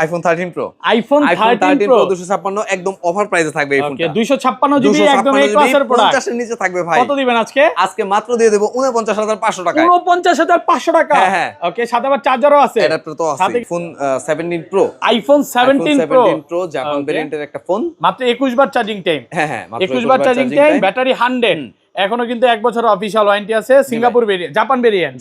IPhone 13 pro. IPhone 13 pro 256 একদম offer প্রাইসে থাকবে এই ফোনটা। 256 জিবি একদম এই ক্লাসের প্রোডাক্ট। 50 এর নিচে থাকবে ভাই। কত দিবেন আজকে? আজকে মাত্র দিয়ে দেব 49500 টাকায়। 49500 টাকা। হ্যাঁ। ওকে, সাথে আবার চার্জারও আছে। অ্যাডাপ্টার তো আছে। IPhone 17 pro. IPhone 17 pro Japan ভেরিয়েন্টের একটা ফোন। মাত্র 21 বার চার্জিং টাইম। হ্যাঁ, মাত্র 21 বার চার্জিং টাইম, ব্যাটারি 100। এখনো কিন্তু 1 বছর অফিশিয়াল ওয়ারেন্টি আছে। Singapore variant, Japan variant.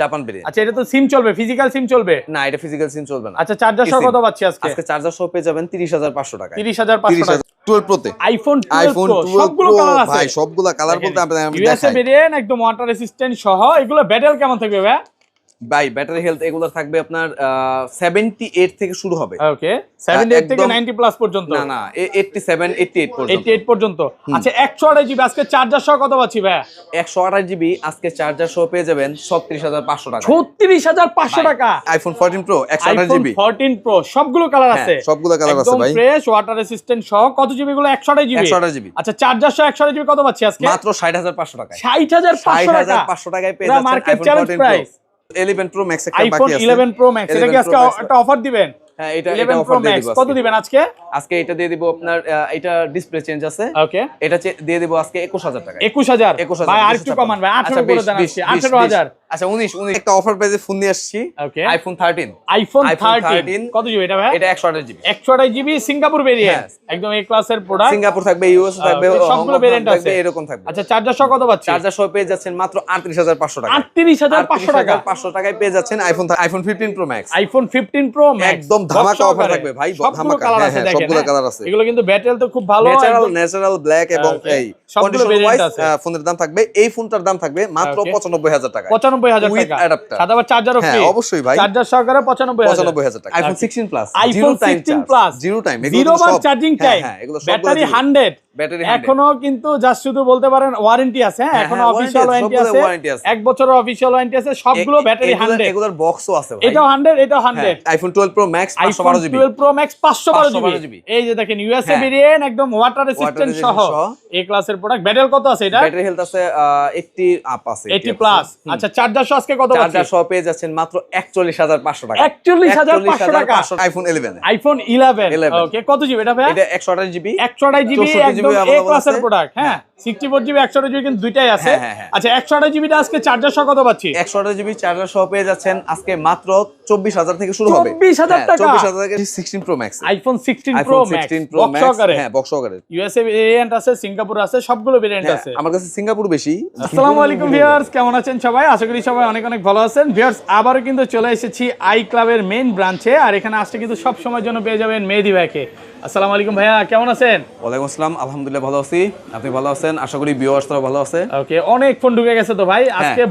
আচ্ছা, এটা তো সিম চলবে, ফিজিক্যাল সিম চলবে না? এটা ফিজিক্যাল সিম চলবে না। আচ্ছা, চার্জার সহ কত পাচ্ছি আজকে? আজকে চার্জার সহ পেয়ে যাবেন 30500 টাকা। 30500 টাকা 12 প্রোতে। আইফোন 12 প্রো সবগুলো কালার আছে ভাই, সবগুলো কালার বলতে আমি ইউএসএ ভেরিয়েন্ট, একদম ওয়াটার রেসিস্ট্যান্ট সহ। এগুলো ব্যাটারি কেমন থাকবে ভাই? ব্যাটারি হেলথ এগুলো থাকবে আপনার 78 থেকে শুরু হবে। ওকে, 78 থেকে 90 প্লাস পর্যন্ত। না 87 88 পর্যন্ত। 88 পর্যন্ত। আচ্ছা, 128 জিবি আজকে চার্জার সহ কত পাচ্ছি ভাই? 128 জিবি আজকে চার্জার সহ পেয়ে যাবেন 36500 টাকা। 36500 টাকা। IPhone 14 pro 128 GB. 14 প্রো সবগুলো কালার আছে। সবগুলো কালার আছে ভাই। একদম ফ্রেশ ওয়াটার রেসিস্ট্যান্ট সহ। কত জিবি গুলো? 128 জিবি। 128 জিবি। আচ্ছা, চার্জার সহ 128 জিবি কত পাচ্ছি আজকে? মাত্র 60500 টাকা। 60500 টাকায় পেয়ে যাচ্ছেন market challenge price. 11 pro max একটা বাকি আইফোন আছে। 11 প্রো ম্যাক্স, এটা কি আজকে একটা অফার দিবেন? হ্যাঁ, এটা 11 অফার দিয়ে দিব। কত দিবেন আজকে? আজকে এটা দিয়ে দিব আপনার, এটা ডিসপ্লে চেঞ্জ আছে। ওকে, এটা দিয়ে দিব আজকে 21000 টাকা। 21000 ভাই, আর একটু কমান ভাই। 18 করে দেন আজকে। 18000। আচ্ছা, 19 একটা অফার প্রাইসে ফোন নিয়ে আসছি। ওকে, আইফোন 13। আইফোন 13 কত জিবি এটা ভাই? এটা 128 জিবি। 128 জিবি সিঙ্গাপুর ভেরিয়েন্ট, একদম এ ক্লাসের প্রোডাক্ট। সিঙ্গাপুর থাকবে, ইউএস থাকবে, সবগুলো ভেরিয়েন্ট আছে, এরকম থাকবে। আচ্ছা, চার্জার সহ কত পাচ্ছেন? চার্জার সহ পেয়ে যাচ্ছেন মাত্র 38500 টাকা। 38500 টাকা। 500 টাকায় পেয়ে যাচ্ছেন iPhone 15 pro max. IPhone 15 pro max একদম ধামাকা অফার থাকবে ভাই, ধামাকা। হ্যাঁ, সবগুলো কালার আছে। এগুলো কিন্তু ব্যাটারি তো খুব ভালো, ন্যাচারাল ব্ল্যাক এবং এই সবগুলো ভেরিয়েন্ট আছে। ফোনের দাম থাকবে, এই ফোনটার দাম থাকবে মাত্র 95000 টাকা। 95000 উইথ টাকা। অ্যাডাপ্টার। সাদা চার্জারও ফ্রি। হ্যাঁ, অবশ্যই ভাই। চার্জার সহকারে 95000 টাকা। IPhone 16 plus, iPhone 16 plus, zero time, zero বার চার্জিং টাইম, ব্যাটারি 100। এখনো কিন্তু জাস্ট শুধু বলতে পারেন ওয়ারেন্টি আছে। হ্যাঁ, এখনো অফিশিয়াল ওয়ারেন্টি আছে। 1 বছরের অফিশিয়াল ওয়ারেন্টি আছে। সবগুলো ব্যাটারি 100। এগুলোর বক্সও আছে ভাই। এটাও 100, এটাও 100। IPhone 12 pro max 512 GB. 12 pro max 512 GB. এই যে দেখেন, ইউএসএ ভেরিয়েন্ট, একদম ওয়াটার রেসিস্ট্যান্ট সহ এই ক্লাসের প্রোডাক্ট। ব্যাটারি কত আছে এটা? ব্যাটারি হেলথ আছে 80 আপ আছে, 80 প্লাস। আচ্ছা, চার্জার সহ আজকে কত পাচ্ছেন? চার্জার সহ পেয়ে যাচ্ছেন মাত্র 41500 টাকা। 41500 টাকা। আইফোন 11। আইফোন 11। ওকে, কত জিবি এটা ভাই? এটা 128 জিবি। 128 জিবি একদম এ ক্লাসের প্রোডাক্ট। হ্যাঁ, 64 জিবি 128 জিবি কিন্তু দুইটাই আছে। আচ্ছা, 128 জিবিটা আজকে চার্জার সহ কত পাচ্ছি? 128 জিবি চার্জার সহ পেয়ে যাচ্ছেন আজকে মাত্র 24000 থেকে শুরু হবে। 24000 টাকা। 24000 থেকে 16 pro max. IPhone 16 pro max box সহকারে। হ্যাঁ, বক্স সহকারে। ইউএসএ ভেরিয়েন্ট আছে, সিঙ্গাপুর আছে, সবগুলো ভেরিয়েন্ট আছে। আমার কাছে সিঙ্গাপুর বেশি। আসসালামু আলাইকুম ভিউয়ার্স, কেমন আছেন সবাই? আশা করি সবাই অনেক অনেক ভালো আছেন। ভিউয়ার্স, আবারো কিন্তু চলে এসেছি আই ক্লাবের মেইন ব্রাঞ্চে। আর এখানে আসলে কিন্তু সব সময়ের জন্য পেয়ে যাবেন মেহেদী ভাইকে। আসসালামু আলাইকুম ভাইয়া, কেমন আছেন? ওয়ালাইকুম আসসালাম, আলহামদুলিল্লাহ ভালো আছি। আপনি ভালো আছেন? আশা করি ভিউয়ার্সরা ভালো আছে। ওকে, অনেক ফোন ঢুকে গেছে তো ভাই। আজকে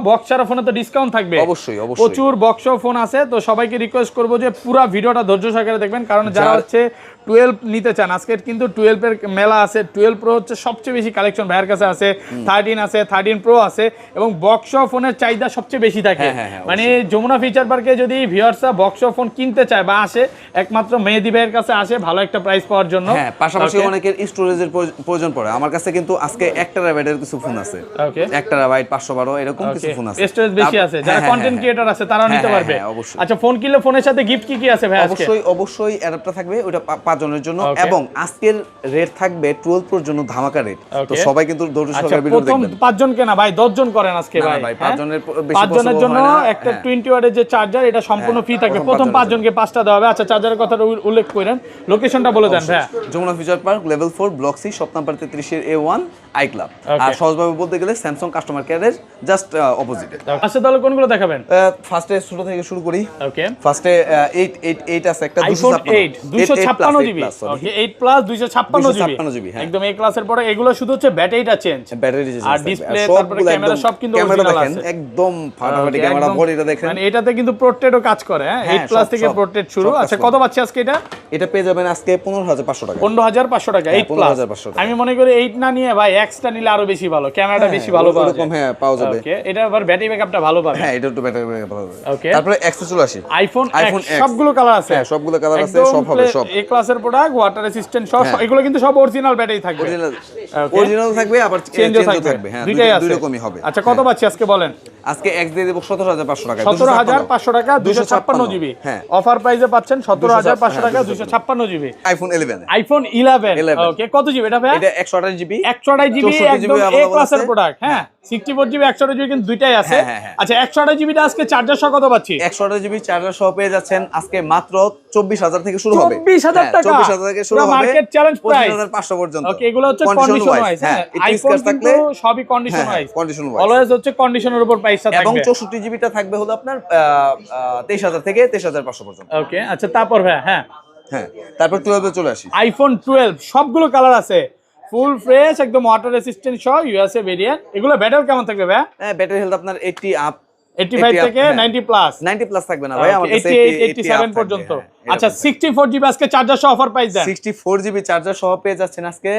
বক্সার ফোনে তো ডিসকাউন্ট থাকবে। অবশ্যই অবশ্যই, প্রচুর বক্স ফোন আছে। তো সবাইকে রিকোয়েস্ট করবো যে পুরো ভিডিওটা ধৈর্য সহকারে দেখবেন, কারণ যারা হচ্ছে 12 নিতে চান, আজকে কিন্তু 12 এর মেলা আছে। 12 প্রো হচ্ছে সবচেয়ে বেশি কালেকশন ভাইয়ের কাছে আছে। 13 আছে, 13 প্রো আছে, এবং বক্স ফোনের চাহিদা সবচেয়ে বেশি থাকে। মানে যমুনা ফিচার পার্কে যদি ভিউয়ার্সরা বক্স ফোন কিনতে চায় বা আসে, একমাত্র মেহেদী ভাইয়ের কাছে আসে ভালো একটা প্রাইস পাওয়ার জন্য। হ্যাঁ, পাশাপাশি অনেকের স্টোরেজের প্রয়োজন পড়ে। আমার কাছে কিন্তু আজকে 1 টেরাবাইটের কিছু ফোন আছে। ওকে, 1 টেরাবাইট 512 এরকম কিছু ফোন আছে। স্টোরেজ বেশি আছে, যারা কন্টেন্ট ক্রিয়েটর আছে তারাও নিতে পারবে। আচ্ছা, ফোন কিনলে ফোনের সাথে গিফট কি আছে ভাই আজকে? অবশ্যই অ্যাডাপ্টার থাকবে, ওটা 5 জনের জন্য। এবং আজকের রেট থাকবে 12 প্রোর জন্য ধামাকা রেট। তো সবাই কিন্তু ধৈর্য সহকারে ভিডিও দেখবেন। প্রথম 5 জন কেনা ভাই, 10 জন করেন আজকে ভাই। 5 জনের বেশি 5 জনের জন্য একটা 20 ওয়াটের যে চার্জার, এটা সম্পূর্ণ ফ্রি থাকবে। প্রথম 5 জনকে 5টা দেওয়া হবে। আচ্ছা, চার্জারের কথা উল্লেখ করেন, লোকেশনটা বলে দেন ভাই। Jamuna future park, level 4, block C, shop number 33 এর A1 আই ক্লাব। আর সহজভাবে বলতে গেলে স্যামসাং কাস্টমার কেয়ারের জাস্ট অপোজিটে। আচ্ছা, তাহলে কোনগুলো দেখাবেন? ফার্স্টে ছোট থেকে শুরু করি। ওকে, ফার্স্টে 8 আছে একটা, আইফোন 8 256 জিবি। ওকে, 8 প্লাস 256 জিবি একদম এই ক্লাসের পরে। এগুলো শুধু হচ্ছে ব্যাটারিটা চেঞ্জ, ব্যাটারি আর ডিসপ্লে, তারপরে ক্যামেরা সব কিন্তু অরিজিনাল আছে। একদম ফাটাফাটি ক্যামেরা, বডিটা দেখেন। মানে এটাতে কিন্তু প্রোটেক্টও কাজ করে। হ্যাঁ, 8 প্লাস থেকে প্রোটেক্ট শুরু। আচ্ছা, কত পাচ্ছি আজকে এটা? এটা পেয়ে যাবেন আজকে 15500 টাকা। 15500 টাকা 8 প্লাস। আমি মনে করি 8 না নিয়ে ভাই এক্সটা নিলে আরো বেশি ভালো, ক্যামেরাটা বেশি ভালো পাওয়া যায়। হ্যাঁ, পাওয়া যাবে। ওকে, এটা আবার ব্যাটারি ব্যাকআপটা ভালো পাবে। হ্যাঁ, এটা একটু ব্যাটারি ব্যাকআপ ভালো হবে। ওকে, তারপরে এক্স চলে আসি। আইফোন সবগুলো কালার আছে। হ্যাঁ, সবগুলো কালার আছে, সব হবে সব। এই ক্লাসের প্রোডাক্ট, ওয়াটার রেসিস্ট্যান্ট সব। এগুলো কিন্তু সব অরিজিনাল ব্যাটারি থাকবে। অরিজিনাল থাকবে, আবার চেঞ্জও থাকবে। হ্যাঁ, দুইটাই আছে, দুই রকমই হবে। আচ্ছা, কত পাচ্ছি আজকে বলেন? আজকে এক্স দিয়ে দেব 17500 টাকা 17500 টাকা 256 জিবি হ্যাঁ অফার প্রাইসে পাচ্ছেন 17500 টাকা 256 জিবি আইফোন 11 ওকে কত জিবি এটা ভাই এটা 128 জিবি 128 জিবি একদম এ ক্লাসের প্রোডাক্ট হ্যাঁ 64 জিবি 128 জিবি কিন্তু দুইটাই আছে আচ্ছা 128 জিবিটা আজকে চার্জার সহ কত পাচ্ছি 128 জিবি চার্জার সহ পেয়ে যাচ্ছেন আজকে মাত্র 24000 থেকে শুরু হবে 24000 টাকা 24000 থেকে শুরু হবে মার্কেট চ্যালেঞ্জ প্রাইস 25500 পর্যন্ত ওকে এগুলো হচ্ছে কন্ডিশন ওয়াইজ হ্যাঁ আইফোন কিন্তু সবই কন্ডিশন ওয়াইজ অলওয়েজ হচ্ছে কন্ডিশনের উপর প্রাইসটা থাকবে এবং 64 জিবিটা থাকবে হলো আপনার 23000 থেকে 23500 পর্যন্ত ওকে আচ্ছা তারপর ভাই হ্যাঁ তারপর 12 এ চলে আসি আইফোন 12 সবগুলো কালার আছে ফুল ফ্রেশ একদম ওয়াটার রেসিস্ট্যান্ট সহ ইউএসএ ভেরিয়েন্ট এগুলো ব্যাটারি কেমন থাকবে ভাই ব্যাটারি হেলথ আপনার 80 আপ 85 থেকে 90 প্লাস 90 প্লাস থাকবে না ভাই আমার কাছে 87 পর্যন্ত আচ্ছা 64 জিবি আজকে চার্জার সহ অফার প্রাইস দেন 64 জিবি চার্জার সহ পেয়ে যাচ্ছেন আজকে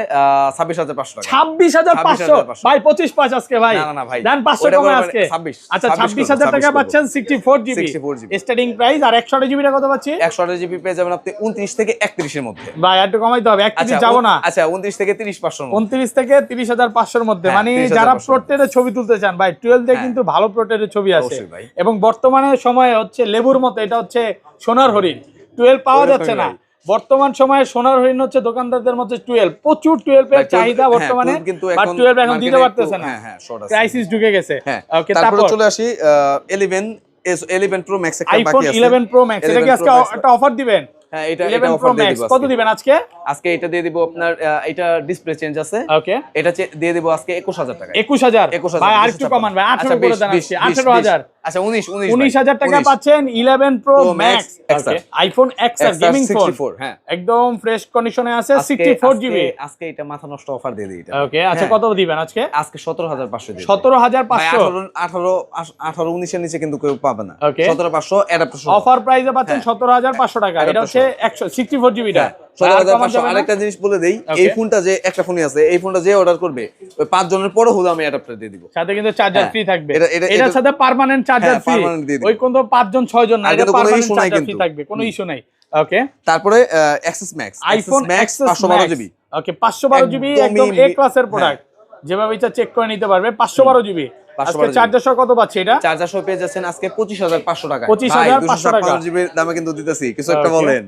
26500 টাকা 26500 ভাই 25 পাঁচ আজকে ভাই না ভাই দেন 500 কমে আজকে 26 আচ্ছা 26000 টাকা পাচ্ছেন 64 জিবি স্টার্টিং প্রাইস আর 128 জিবি কত পাচ্ছি 128 জিবি পেয়ে যাবেন আপনি 29 থেকে 31 এর মধ্যে ভাই একটু কমাইতে হবে 31 যাব না আচ্ছা 29 থেকে 30500 29 থেকে 30500 এর মধ্যে মানে যারা প্রোটের ছবি তুলতে চান ভাই 12 তে কিন্তু ভালো প্রোটের ছবি আছে এবং বর্তমানে সময় হচ্ছে লেবুর মতো এটা হচ্ছে সোনার হরিণ 12 পাওয়া যাচ্ছে না বর্তমান সময়ে সোনার হরিণ হচ্ছে দোকানদারদের মধ্যে 12 প্রচুর 12 এর চাহিদা বর্তমানে বাট 12 এখন দিতে পারতেছে না ক্রাইসিস ঢুকে গেছে ওকে তারপর চলে আসি 11 Pro Max একটা বাকি আছে আইফোন 11 Pro Max এটা কি আজকে একটা অফার দিবেন হ্যাঁ এটা 11 Pro Max কত দিবেন আজকে এটা দিয়ে দিব আপনার এটা ডিসপ্লে চেঞ্জ আছে ওকে এটা দিয়ে দিব আজকে 21000 টাকা 21000 ভাই আরেকটু কমান ভাই 18 করে দেন আজকে 18000 আচ্ছা 19000 টাকা পাচ্ছেন 11 Pro Max iPhone XR gaming phone হ্যাঁ একদম ফ্রেশ কন্ডিশনে আছে 64 জিবি আজকে এটা মাথা নষ্ট অফার দিয়ে দিই এটা ওকে আচ্ছা কত দিবেন আজকে 17500 দিই 17500 18 19 এর নিচে কিন্তু কেউ পাবে না 17500 অ্যাডাপ্টার অফার প্রাইসে পাচ্ছেন 17500 টাকা এটা হচ্ছে 164 জিবিটা 17500 আরেকটা জিনিস বলে দেই এই ফোনটা যে একটা ফোনই আছে এই ফোনটা যে অর্ডার করবে ওই 5 জনের পরে হলো আমি অ্যাডাপ্টার দিয়ে দিব সাথে কিন্তু চার্জার ফ্রি থাকবে এটার সাথে পার্মানেন্ট চার্জার ফ্রি ওই কোন 5 জন 6 জন না এটা পার্মানেন্ট চার্জার ফ্রি থাকবে কোনো ইস্যু নাই ওকে তারপরে XS max iPhone max 512 GB ওকে 512 জিবি একদম এ ক্লাসের প্রোডাক্ট যেভাবে ইচ্ছা চেক করে নিতে পারবে 512 জিবি আজকে চার্জার সহ কত পাচ্ছি এটা চার্জার সহ পেয়ে যাচ্ছেন আজকে 25500 টাকা 25500 টাকা জিবি দামে কিন্তু দিতেছি কিছু একটা বলেন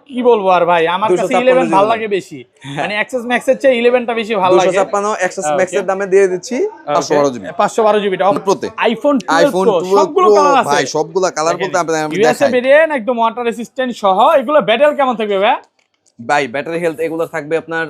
কি বলবো আর ভাই আমার কাছে 11 ভালো লাগে বেশি মানে এক্সএস ম্যাক্স এর চেয়ে 11টা বেশি ভালো লাগে 256 এক্সএস ম্যাক্স এর দামে দিয়ে দিচ্ছি 512 জিবি 512 জিবিটা প্রতি আইফোন 12 সবগুলো কালার আছে ভাই সবগুলো কালার বলতে আমি দেখাই ইউএসএ ভেরিয়েন্ট একদম ওয়াটার রেসিস্ট্যান্ট সহ এগুলো ব্যাটারি কেমন থাকবে ভাই ব্যাটারি হেলথ এগুলো থাকবে আপনার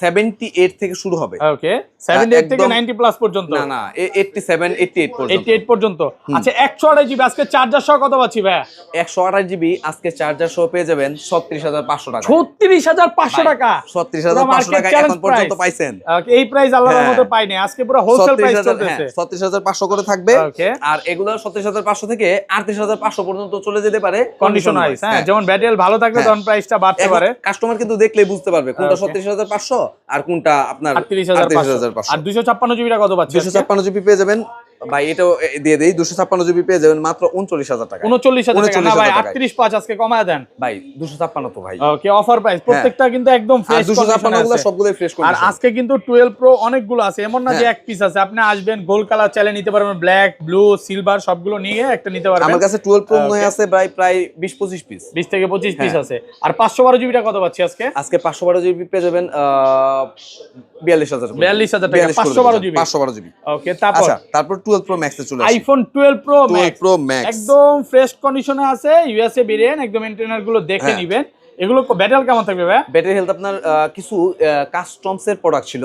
78 থেকে শুরু হবে ওকে 78 থেকে 90 প্লাস পর্যন্ত না 87 88 পর্যন্ত 88 পর্যন্ত আচ্ছা 128 জিবি আজকে চার্জার সহ কত পাচ্ছি ভাই 128 জিবি আজকে চার্জার সহ পেয়ে যাবেন 36500 টাকা 36500 টাকা 36500 টাকা এখন পর্যন্ত পাইছেন এই প্রাইস আল্লাহর মতো পাইনি আজকে পুরো হোলসেল প্রাইস চলতেছে 36500 করে থাকবে আর এগুলো 36500 থেকে 38500 পর্যন্ত চলে যেতে পারে কন্ডিশন ওয়াইজ হ্যাঁ যেমন ব্যাটারি ভালো থাকলে তখন প্রাইসটা বাড়তে পারে কাস্টমার কিন্তু দেখলেই বুঝতে পারবে কোনটা 36500 আর কোনটা আপনার 38500 আর 256 জিবিটা কত পাচ্ছেন 256 জিবি পেয়ে যাবেন ভাই এটাও দিয়ে দেই 256 জিবি পেয়ে যাবেন মাত্র 39000 টাকা 39000 টাকা না ভাই 38 আজকে কমায় দেন ভাই 256 তো ভাই ওকে অফার প্রাইস প্রত্যেকটা কিন্তু একদম ফ্রেশ 256 গুলো সবগুলোই ফ্রেশ কন্ডিশন আর আজকে কিন্তু 12 প্রো অনেকগুলো আছে এমন না যে এক পিস আছে আপনি আসবেন গোল্ড কালার চাইলে নিতে পারবেন ব্ল্যাক ব্লু সিলভার সবগুলো নিয়ে একটা নিতে পারবেন আমার কাছে 12 প্রো মনে আছে প্রায় 20 25 পিস 20 থেকে 25 পিস আছে আর 512 জিবিটা কত পাচ্ছি আজকে 512 জিবি পেয়ে যাবেন 42000 টাকা 512 জিবি ওকে তারপর 12 প্রো ম্যাক্স এ চলে আইফোন 12 প্রো ম্যাক্স একদম ফ্রেশ কন্ডিশনে আছে ইউএসএ ভেরিয়েন্ট একদম ইন্টারনাল গুলো দেখে নেবেন এগুলো ব্যাটারি কেমন থাকবে ভাই ব্যাটারি হেলথ আপনার কিছু কাস্টমস এর প্রোডাক্ট ছিল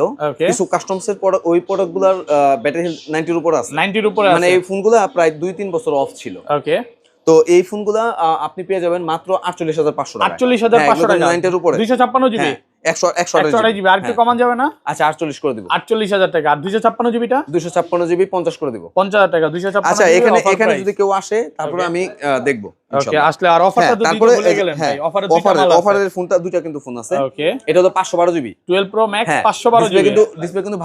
কিছু কাস্টমস এর প্রোডাক্ট ওই প্রোডাক্টগুলোর ব্যাটারি হেলথ 90 এর উপর আছে 90 এর উপরে আছে মানে এই ফোনগুলো প্রায় 2-3 বছর অফ ছিল ওকে তো এই ফোনগুলো আপনি পেয়ে যাবেন মাত্র 48500 টাকা 48500 টাকা 90 এর উপরে 256 জিবি 128 জিবি আর কি কমান যাবে না আচ্ছা 48 করে দিব 48000 টাকা আর 256 জিবিটা 256 জিবি 50 করে দিব 50000 টাকা 256 আচ্ছা এখানে যদি কেউ আসে তারপরে আমি দেখব ওকে আসলে আর অফারটা তো দিতে ভুলে গেলেন ভাই অফারের ফোনটা দুইটা কিন্তু ফোন আছে ওকে এটা হলো 512 জিবি 12 প্রো ম্যাক্স 512 জিবি কিন্তু ডিসপ্লে কিন্তু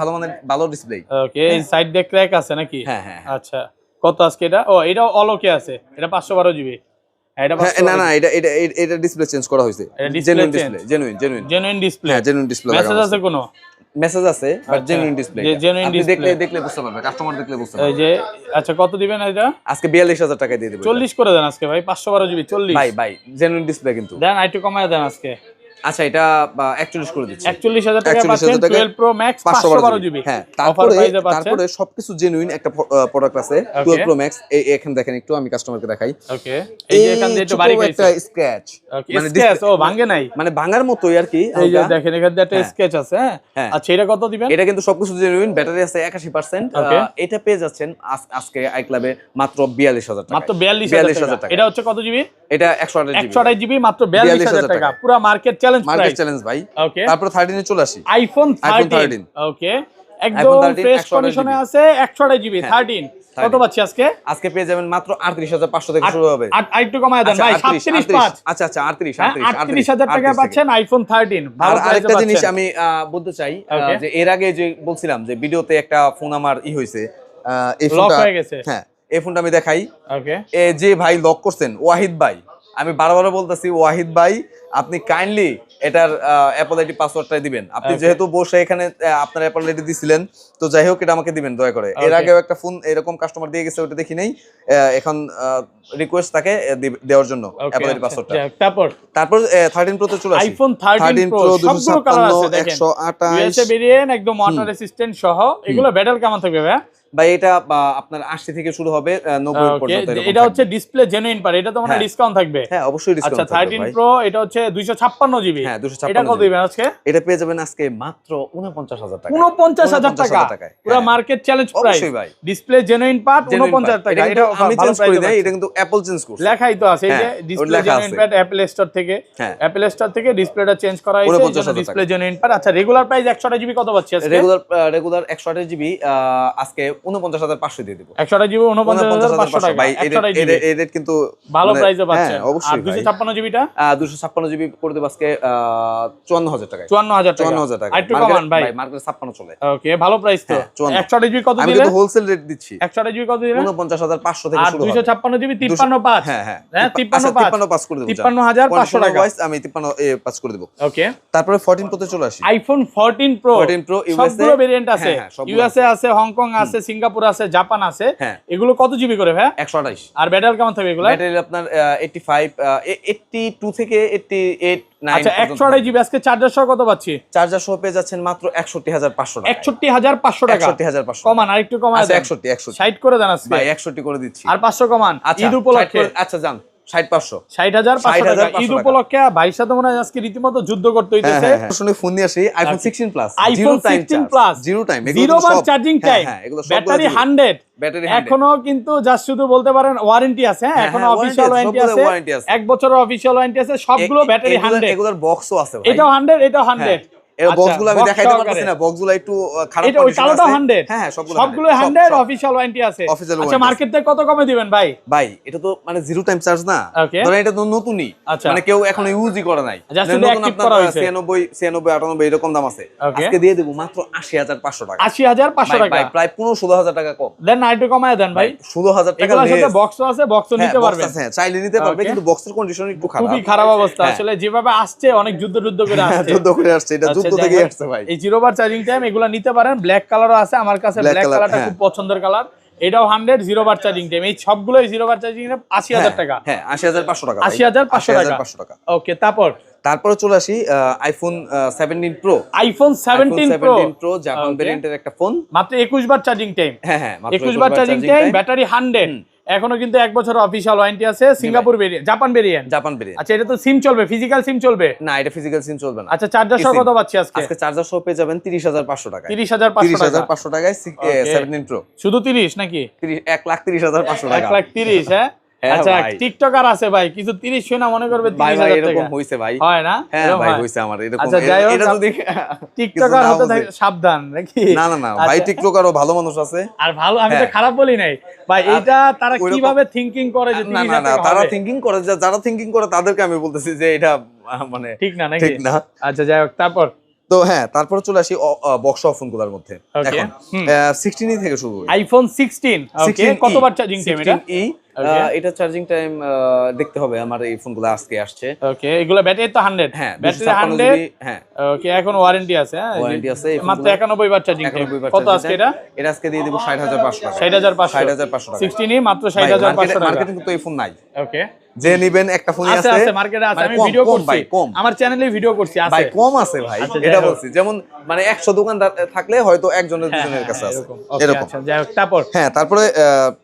ভালো ডিসপ্লে ওকে এই সাইড দিয়ে ক্র্যাক আছে নাকি হ্যাঁ আচ্ছা কত আজকে এটা এটা অল ওকে আছে এটা 512 জিবি না এটা ডিসপ্লে চেঞ্জ করা হয়েছে জেনুইন ডিসপ্লে মেসেজ আছে কোনো মেসেজ আছে বাট জেনুইন ডিসপ্লে, genuine আপনি display। দেখলে বুঝতে পারবেন, কাস্টমার দেখলে বুঝতে এই পারবেন। যে আচ্ছা কত দিবেন এটা? আজকে 42000 টাকা দিয়ে দেব। 40 করে দেন আজকে ভাই, 512 জিবি 40। ভাই জেনুইন ডিসপ্লে কিন্তু দেন আইটু কমায় দেন আজকে। আচ্ছা এটা 41 করে দিচ্ছি। 41000 টাকা পাচ্ছেন 12 প্রো ম্যাক্স 512 জিবি। হ্যাঁ, অফার প্রাইসে পাচ্ছেন। তারপরে সবকিছু জেনুইন একটা প্রোডাক্ট আছে 12 প্রো ম্যাক্স। এখানে দেখেন, একটু আমি কাস্টমারকে দেখাই। ওকে, এই যে এখান দিয়ে একটু বাড়ি একটা খাইছে স্ক্র্যাচ, মানে স্ক্র্যাচ ও ভাঙে নাই, মানে ভাঙার মতোই আর কি। এই যে দেখেন এখান দিয়ে একটা স্কেচ আছে। হ্যাঁ, আচ্ছা এটা কত দিবেন? এটা কিন্তু সবকিছু জেনুইন, ব্যাটারি আছে 81%। এটা পেয়ে যাচ্ছেন আজকে আই ক্লাবে মাত্র 42000 টাকা। মাত্র 42000 টাকা। এটা হচ্ছে কত জিবি? এটা 128 জিবি। 128 জিবি মাত্র 42000 টাকা। পুরো market challenge price. Market challenge ভাই। ওকে, তারপর 13 এ চলে আসি। আইফোন 13। ওকে, একদম ফ্রেশ কন্ডিশনে আছে 128 জিবি 13। কত পাচ্ছি আজকে? আজকে পেয়ে যাবেন মাত্র 38500 থেকে শুরু হবে। আরেকটু কমায় দেন ভাই, 37.5। আচ্ছা 38000 টাকা পাচ্ছেন আইফোন 13। আর আরেকটা জিনিস আমি বলতে চাই, যে এর আগে যে বলছিলাম যে ভিডিওতে একটা ফোন আমার হইছে, এই লক ফোনটা হয়ে গেছে। হ্যাঁ, এই ফোনটা আমি দেখাই। ওকে, যে ভাই লক করছেন ওয়াহিদ ভাই, আমি বারবার বলতেছি ওয়াহিদ ভাই আপনি কাইন্ডলি এটার অ্যাপল আইডি পাসওয়ার্ডটাই দিবেন। আপনি যেহেতু বসে এখানে আপনার অ্যাপল আইডি দিছিলেন, তো যাই হোক এটা আমাকে দিবেন দয়া করে। এর আগেও একটা ফোন এরকম কাস্টমার দিয়ে গেছে, ওটা দেখি নেই। এখন রিকোয়েস্ট থাকে দেওয়ার জন্য অ্যাপল আইডি পাসওয়ার্ডটা। তারপর 13 প্রো তে চলে আসি। আইফোন 13 প্রো সবগুলো কালার আছে দেখেন, 128 ইউএসএ ভেরিয়েন্ট, একদম ওয়াটার রেসিস্ট্যান্ট সহ। এগুলো ব্যাটারি কেমন থাকবে ভাই? ভাই এটা আপনার 80 থেকে শুরু হবে 90 পর্যন্ত এরকম। এটা হচ্ছে ডিসপ্লে জেনুইন পার, এটা তো মানে ডিসকাউন্ট থাকবে। হ্যাঁ অবশ্যই ডিসকাউন্ট আচ্ছা 13 প্রো এটা হচ্ছে 256 জিবি। হ্যাঁ 256। এটা কত দিবেন আজকে? এটা পেয়ে যাবেন আজকে মাত্র 49000 টাকা। 49000 টাকা, পুরো মার্কেট চ্যালেঞ্জ প্রাইস। অবশ্যই ভাই, ডিসপ্লে জেনুইন পার্ট 49000 টাকা। এটা আমি চেঞ্জ করে দেই, এটা কিন্তু অ্যাপল চেঞ্জ করছে। লেখাই তো আছে এই যে display genuine part Apple store থেকে। অ্যাপল স্টোর থেকে ডিসপ্লেটা চেঞ্জ করা হয়েছে, ডিসপ্লে জেনুইন পার্ট। আচ্ছা রেগুলার প্রাইস 128 জিবি কত পাচ্ছি আজকে? রেগুলার 128 জিবি আজকে 49500 দিয়ে দেব। 128 জিবি 49500 টাকা ভাই। এই রেট কিন্তু ভালো প্রাইসে পাচ্ছেন। হ্যাঁ অবশ্যই। আর 256 জিবিটা 256 জিবি করে দেব আজকে 54000 টাকা। 54000 টাকা। আর একটু কমান ভাই, মার্কেটে 56 চলে। ওকে ভালো প্রাইস তো। 128 জিবি কত দিলে? আমি কিন্তু হোলসেল রেট দিচ্ছি। 128 জিবি কত দিলে? 49500 থেকে শুরু হবে। আর 256 জিবি 535। হ্যাঁ 535 করে দেব। 55500 টাকা। আমি 55 করে দেব। ওকে, তারপরে 14 প্রো তে চলে আসি। আইফোন 14 প্রো সবগুলো ভেরিয়েন্ট আছে। ইউএসএ আছে, হংকং আছে, সিঙ্গাপুর আছে, জাপান আছে। এগুলো কত জিবি করে ভাই? 128। আর ব্যাটারি কেমন থাকবে এগুলো? ব্যাটারি আপনার 82 থেকে 88 আচ্ছা 128 জিবি আজকে চার্জার সহ কত পাচ্ছি? চার্জার সহ পেয়ে যাচ্ছেন মাত্র 61500 টাকা। 61500 টাকা। 61500 কমান আর একটু কমান। আচ্ছা 61 60 করে দেন আজকে ভাই, 61 করে দিচ্ছি। আর 500 কমান ঈদ উপলক্ষে। আচ্ছা যান 60500 60500 টাকা ঈদ উপলক্ষে। ভাইয়ের সাথে মনে হয় আজকে রীতিমতো যুদ্ধ করতে হইতেছে। শুনে ফোন নিয়ে আসি iPhone 16 plus. IPhone 16 plus zero time, zero বার চার্জিং টাইম, ব্যাটারি 100। ব্যাটারি এখনো কিন্তু জাস্ট শুধু বলতে পারেন ওয়ারেন্টি আছে। হ্যাঁ এখনো অফিশিয়াল ওয়ারেন্টি আছে, 1 বছরের অফিশিয়াল ওয়ারেন্টি আছে। সবগুলো ব্যাটারি 100। এগুলোর বক্সও আছে ভাই। এটাও 100, এটাও 100। এই বক্সগুলো আমি দেখাইতে পারতেছি না, বক্সগুলো একটু খারাপ এটা ওই কালোটা 100। হ্যাঁ সবগুলো 100 অফিশিয়াল ওয়ারেন্টি আছে। আচ্ছা মার্কেট থেকে কত কমে দিবেন ভাই? ভাই এটা তো মানে জিরো টাইম চার্জ না, ধরেন এটা তো নতুনই, মানে কেউ এখনো ইউজই করে নাই, নতুন আপনার 96 96 98 এরকম দাম আছে। আজকে দিয়ে দেব মাত্র 80500 টাকা। 80500 টাকা ভাই, প্রায় 15000 টাকা কম। দেন না একটু কমায় দেন ভাই। 16000 টাকা এগুলোর সাথে বক্সও আছে, বক্সও নিতে পারবেন। হ্যাঁ চাইলে নিতে পারবে, কিন্তু বক্সের কন্ডিশন একটু খারাপ, খুবই খারাপ অবস্থা। আসলে যেভাবে আসছে অনেক যুদ্ধ করে আসছে। যুদ্ধ করে আসছে, এটা যুদ্ধ থেকে আসছে ভাই। এই জিরো বার চার্জিং টাইম এগুলো নিতে পারেন। ব্ল্যাক কালারও আছে আমার কাছে, ব্ল্যাক কালারটা খুব পছন্দের কালার। এটাও 100 জিরো বার চার্জিং টাইম। এই সবগুলোই জিরো বার চার্জিং টাইম 80000 টাকা। হ্যাঁ 80500 টাকা। 80500 টাকা। ওকে, তারপরে চলে আসি iPhone 17 pro. IPhone 17 pro Japan ভেরিয়েন্টের একটা ফোন, মাত্র 21 বার চার্জিং টাইম। হ্যাঁ 21 বার চার্জিং টাইম, ব্যাটারি 100। এখনো কিন্তু 1 বছরের অফিশিয়াল ওয়ারেন্টি আছে। Singapore variant, Japan variant. আচ্ছা এটা তো সিম চলবে, ফিজিক্যাল সিম চলবে না? এটা ফিজিক্যাল সিম চলবে না। আচ্ছা চার্জার সহ কত পাচ্ছি আজকে? চার্জার সহ পেয়ে যাবেন 30500 টাকা। 30500 টাকায় 17 প্রো। শুধু 30 নাকি? 1,30,500 টাকা। 1,30,000 হ্যাঁ। আচ্ছা টিকটকার আছে ভাই, কিছু 30 শুনা মনে করবে 30000 টাকা। এরকম হইছে ভাই, হয় না? হ্যাঁ ভাই হইছে আমার এরকম। এটা যদি টিকটকার হতে সাবধান নাকি? না ভাই, টিকটকারও ভালো মানুষ আছে। আর ভালো, আমি তো খারাপ বলি নাই ভাই। এটা তারা কিভাবে থিংকিং করে যে 30000 টাকা? তারা থিংকিং করে, যারা থিংকিং করে তাদেরকে আমি বলতেছি যে এটা মানে ঠিক না নাকি? ঠিক না। আচ্ছা যাই হোক, তো হ্যাঁ তারপরে চলে আসি বক্স অফ ফোনগুলোর মধ্যে। এখন 16 থেকে শুরু। আইফোন 16 ওকে, কতবার চার্জিং টাইম এটা? Okay. এটা চার্জিং টাইম দেখতে হবে, আমার এই ফোনগুলো আজকে আসছে। ওকে, এগুলো ব্যাটারি তো 100, হ্যাঁ ব্যাটারি 256 100। জিবি, হ্যাঁ ওকে, এখন ওয়ারেন্টি আছে, হ্যাঁ ওয়ারেন্টি আছে এই মাত্র ফোনগুলো। 91 বার চার্জিং টাইম। 91 বার কত charging আজকে time। এটা? এটা আজকে দিয়ে দিব 60,500 টাকা। 60,500 60,500 টাকা। 16 ই মাত্র 60,500 টাকা। মার্কেটে কিন্তু এই ফোন নাই। ওকে, যে নিবেন একটা ফোনই আছে আছে, আছে মার্কেটে আছে, মানে আমি কম, ভিডিও কম করছি, ভাই, কম। আমার চ্যানেলে ভিডিও করছি, আছে ভাই কম আছে ভাই, আচ্ছা, এটা যাই হোক। বলছি। যেমন মানে 100 দোকানদার থাকলে হয়তো একজনের হ্যাঁ, দুজনের কাছে আছে এরকম। Okay, এরকম। আচ্ছা, যাই হোক, তারপর হ্যাঁ তারপরে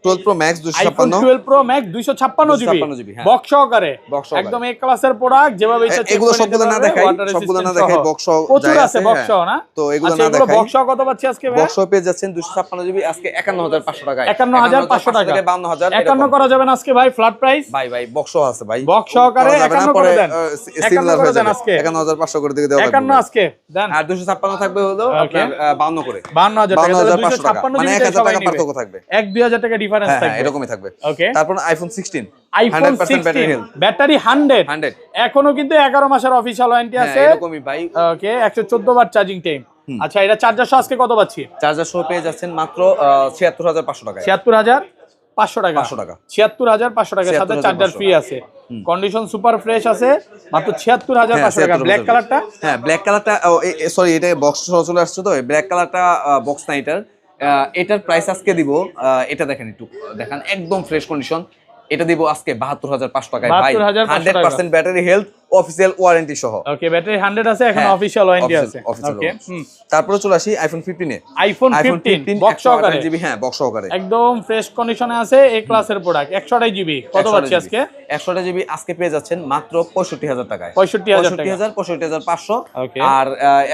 12 Pro Max iPhone 256। 12 Pro Max 256 GB 256 GB, হ্যাঁ। বক্স সহকারে, বক্স সহকারে। একদম এ ক্লাসের প্রোডাক্ট, যেভাবে ইচ্ছা চেক এগুলো করে সবগুলো নিতে না পারবে, দেখাই, water সবগুলো না resistant দেখাই, সহ। বক্স সহ প্রচুর যাই আছে আছে, বক্স হ্যাঁ। সহ, না? তো এগুলো আচ্ছা, না এগুলো দেখাই। বক্স সহ কত পাচ্ছি আজকে ভাই? বক্স সহ পেয়ে যাচ্ছেন 256 জিবি আজকে 51,500 টাকায়। 51,500 টাকা, 52,000 51 করা যাবে না আজকে ভাই, ফ্ল্যাট প্রাইস? ভাই ভাই বক্স সহ আছে ভাই, বক্স সহকারে করা যাবে না, 51 পরে করে দেন, 51 সিমিলার করে হয়ে দেন যাবে। আজকে। 51,500 করে দিকে দেওয়া 51 লাগবে। আজকে দেন। আর 256 থাকবে হলো Okay. আপনার 52 করে। 52,000 টাকা, তাহলে 52,500 টাকা, 256 মানে জিবি 1,000 সবাই টাকা নিবে। পার্থক্য থাকবে। 1-2,000 টাকা ডিফারেন্স হ্যাঁ হ্যাঁ থাকবে। এরকমই থাকবে। ওকে, তারপর iPhone 16 iPhone 100% battery 16 health, battery 100, 100। এখনো কিন্তু 11 মাসের অফিশিয়াল ওয়ারেন্টি হ্যাঁ আছে। এরকমই ভাই। ওকে, 114 বার চার্জিং টাইম। আচ্ছা, এটা চার্জার সহ আজকে কত পাচ্ছি? চার্জার সহ পেয়ে যাচ্ছেন মাত্র 76,500 টাকায়। 76,500 টাকা, 500 টাকা। 76,500 টাকা, সাথে 76,500 চার্জার ফ্রি আছে। কন্ডিশন সুপার ফ্রেশ আছে, মাত্র 76,500 টাকা। ব্ল্যাক কালারটা, হ্যাঁ ব্ল্যাক কালারটা, সরি এটা বক্স সহ চলে আসছে, তো ব্ল্যাক কালারটা বক্স না এটার। এটার প্রাইস আজকে দিব, এটা দেখেন একটু দেখান, একদম ফ্রেশ কন্ডিশন। এটা দিব আজকে 72,500 টাকায় ভাই। 72,500 টাকা। 100% ব্যাটারি হেলথ, অফিসিয়াল ওয়ারেন্টি সহ। ওকে, ব্যাটারি 100 আছে, এখন হ্যাঁ, অফিশিয়াল ওয়ারেন্টি আছে। official ওকে, warranty। তারপরে চলে আসি আইফোন 15 এ। আইফোন 15 বক্স সহকারে, জিবি, হ্যাঁ বক্স সহকারে, একদম ফ্রেশ কন্ডিশনে আছে, এ ক্লাসের প্রোডাক্ট। 128 জিবি কত পাচ্ছি আজকে? 100 জিবি আজকে পেয়ে যাচ্ছেন মাত্র 65,000 টাকায়। 65,000 টাকা। 65,500। ওকে, আর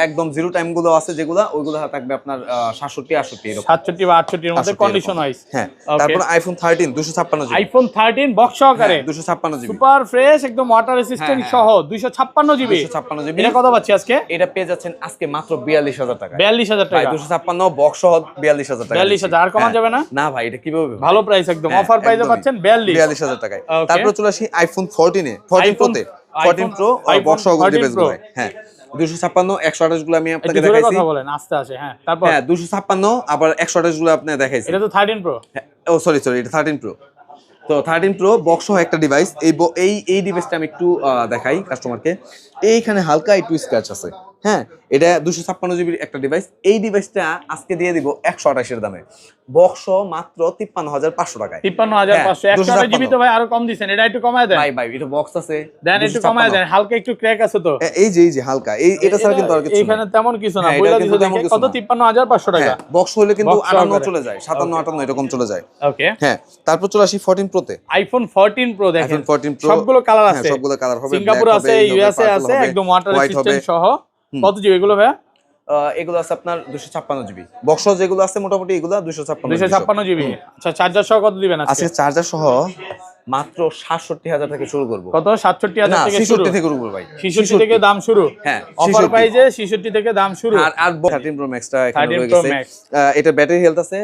একদম জিরো টাইম গুলো আছে যেগুলা, ওইগুলো থাকবে আপনার 67, 68 এরকম। 67 বা 68 এর মধ্যে 68 কন্ডিশন ওয়াইজ। হ্যাঁ। Okay. তারপর আইফোন 13 256 জিবি, আইফোন 13 বক্স সহকারে, 256 জিবি, সুপার ফ্রেশ, একদম ওয়াটার রেসিস্ট্যান্ট হ্যাঁ, সহ 256 জিবি। 256 জিবি। এটা কত পাচ্ছি আজকে? এটা পেয়ে যাচ্ছেন আজকে মাত্র 42,000 টাকা। 42,000 ভাই টাকা, 256 বক্স সহ 42,000 টাকা। 42,000 আর কমা যাবে না? না ভাই, এটা কিভাবে হবে? ভালো প্রাইস, একদম হ্যাঁ, অফার প্রাইসে একদমই। পাচ্ছেন 42,000 টাকায়। Okay. তারপর চলে আসি আইফোন 14 এ, 14 প্রো তে, 14 প্রো বক্স সহ 14 ডিভাইস Pro। গুলো। হ্যাঁ 256 128 গুলো আমি একটু আপনাকে জোরে দেখাইছি। কথা বলেন, আস্তে আসে। হ্যাঁ, তারপর হ্যাঁ 256 আবার 128 গুলো আপনাকে দেখাইছি। এটা তো 13 প্রো। ও সরি এটা 13 প্রো। তো 13 প্রো বক্স সহ একটা ডিভাইস। এই ডিভাইসটা আমি একটু দেখাই কাস্টমারকে। এইখানে হালকা একটু স্ক্র্যাচ আছে। হ্যাঁ, এটা 256 জিবির একটা ডিভাইস। এই ডিভাইসটা আজকে দিয়ে দিব 128 এর দামে, বক্স সহ মাত্র 53,500 টাকায়। 53,500। 128 জিবি তো ভাই আরো কম দিছেন, এটা একটু কমায় দেন। ভাই এটা বক্স আছে, দেন একটু কমায় দেন, হালকা একটু ক্র্যাক আছে তো। এই যে হালকা, এটা ছাড়া কিন্তু আর কিছু এখানে তেমন কিছু না, হ্যাঁ, বইলা এটা দিছে কিন্তু তেমন দেখে কিছু কত না। 53,500 টাকা। হ্যাঁ, বক্স হলে কিন্তু Box 58 সহকারে। চলে যায়, 57 58 এরকম চলে যায়। ওকে, হ্যাঁ, তারপর চলে আসি 14 প্রো তে। আইফোন 14 প্রো দেখেন, আইফোন 14 প্রো সবগুলো কালার আছে, সবগুলো কালার হবে, সিঙ্গাপুর black আছে, হবে, এই হবে, ইউএসএ purple আছে, হবে, একদম ওয়াটার white হবে। রেসিস্ট্যান্ট সহ। কত জিবি এগুলো ভাই? এগুলো আছে আপনার 256 জিবি, বক্স যেগুলো আছে মোটামুটি এগুলো 256 256 জিবি। আচ্ছা, চার্জার সহ কত দিবেন আজকে? আজকে চার্জার সহ মাত্র 67,000 থেকে শুরু করব। কত? 67,000 না, থেকে 66 শুরু। থেকে শুরু করব ভাই। 66 থেকে দাম শুরু। হ্যাঁ, অফার 66 প্রাইসে 66 থেকে দাম শুরু। আর 13 প্রো ম্যাক্সটা এখানে 13 রয়ে Pro গেছে। Max। এটা ব্যাটারি হেলথ আছে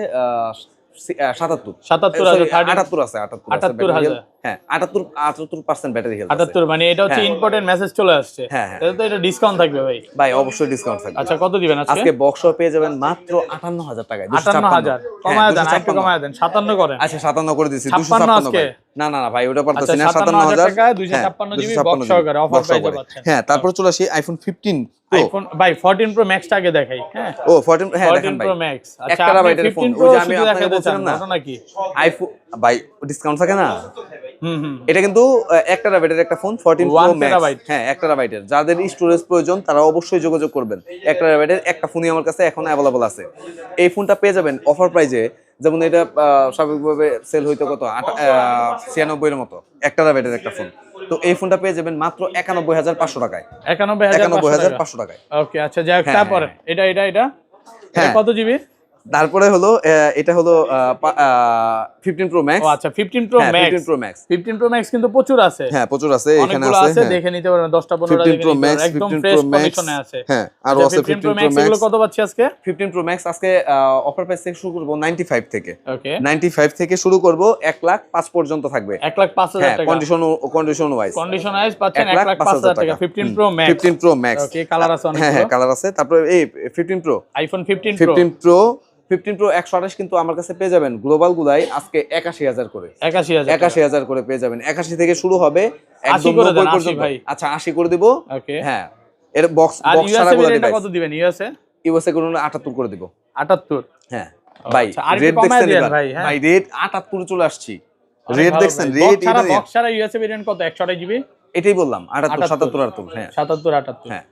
77 77,000, 78 আছে 78,000। হ্যাঁ 78% ব্যাটারি হেলথ আছে। 78, মানে এটা হচ্ছে হ্যাঁ। ইম্পর্টেন্ট মেসেজ চলে আসছে। হ্যাঁ, হ্যাঁ। তাহলে তো এটা ডিসকাউন্ট থাকবে ভাই। ভাই অবশ্যই ডিসকাউন্ট থাকবে। আচ্ছা, কত দিবেন আজকে? আজকে বক্স পেয়ে যাবেন মাত্র 58,000 টাকায়। 58,000 কমায় দেন, আরেকটু কমায় দেন, 57 করেন। আচ্ছা 57 করে দিছি, 56 256 আজকে। ভাই। না ভাই ওটা পারতেছি আচ্ছা, না। 57,000 57,000 টাকায় 256 জিবি বক্স সহকারে অফার প্রাইসে পাচ্ছেন। হ্যাঁ, তারপর চলে আসি আইফোন 15 প্রো। আইফোন ভাই 14 প্রো ম্যাক্সটা আগে দেখাই। হ্যাঁ, ও 14 হ্যাঁ দেখেন 14 ভাই। Pro max. 1 আচ্ছা, টেরাবাইটের ফোন, 15 ওই প্রো যে আমি শুধু আপনাকে দেখাতে চান, বলছিলাম না ঘটনা কি? আইফোন ভাই ডিসকাউন্ট থাকে না। হুম। এটা কিন্তু 1 টেরাবাইটের একটা ফোন 14 প্রো 1 ম্যাক্স। টেরাবাইট। হ্যাঁ 1 টেরাবাইটের, যাদের স্টোরেজ প্রয়োজন তারা অবশ্যই যোগাযোগ করবেন। 1 টেরাবাইটের একটা ফোনই আমার কাছে এখন अवेलेबल আছে। এই ফোনটা পেয়ে যাবেন অফার প্রাইজে, যেমন এটা স্বাভাবিকভাবে সেল হইতো কত 96 এর মতো 1 টেরাবাইটের একটা ফোন। তো এই ফোনটা পেয়ে যাবেন মাত্র 91,500 টাকায়। 91,500 টাকায়। ওকে, আচ্ছা যাক, হ্যাঁ, তারপরে এটা হ্যাঁ। কত জিবি? তারপরে হলো এটা হলো 15 প্রো ম্যাক্স। ও আচ্ছা, 15 প্রো হ্যাঁ, max. 15 pro max. 15 pro max কিন্তু প্রচুর আছে। হ্যাঁ প্রচুর আছে, এখানে অনেকগুলো আছে। আছে, হ্যাঁ, দেখে নিতে পারবেন, 10টা 15টা 15 দেখে প্রো নিতে ম্যাক্স, পারবেন, একদম 15 ফ্রেশ প্রো ম্যাক্স। কন্ডিশনে আছে। হ্যাঁ, আরো আচ্ছা, আছে 15 প্রো 15 প্রো ম্যাক্স এগুলো ম্যাক্স। কত পাচ্ছি আজকে? 15 প্রো ম্যাক্স আজকে অফার প্রাইস থেকে শুরু করব 95 থেকে। ওকে, 95 থেকে শুরু করব, 1,05,000 পর্যন্ত থাকবে। 1,05,000 টাকা কন্ডিশন ওয়াইজ কন্ডিশন ওয়াইজ পাচ্ছেন 1,05,000 টাকা। 15 pro max. 15 pro max. Okay, colour আছে হ্যাঁ, অনেকগুলো। কালার আছে। তারপরে এই 15 pro, iPhone 15 pro. 15 pro 15 pro 128 কিন্তু আমার কাছে পেয়ে যাবেন গ্লোবাল গুলাই আজকে 81000 করে, 81000 81000 করে পেয়ে যাবেন। 81 থেকে শুরু হবে 80 একদম করে দেন, 90 80 পর্যন্ত। ভাই। আচ্ছা 80 করে দিব। ওকে। হ্যাঁ, এর বক্স আর বক্স ছাড়া ইউএসএ গুলো ভেরিয়েন্টটা ডিভাইস কত দিবেন ইউএসএ? ইউএসএ করুন 78 করে দিব। 78। হ্যাঁ ভাই, আচ্ছা, আর একটু রেট কমায় দেখছেন দিয়েন এবার ভাই, হ্যাঁ। ভাই রেট 78 চলে আসছি। অনেক রেট ভালো দেখছেন, ভাই। রেট বক্স ছাড়া ইউএসএ ভেরিয়েন্ট কত? 128 জিবি, এটাই বললাম 78 78 77 78। হ্যাঁ 77 78। হ্যাঁ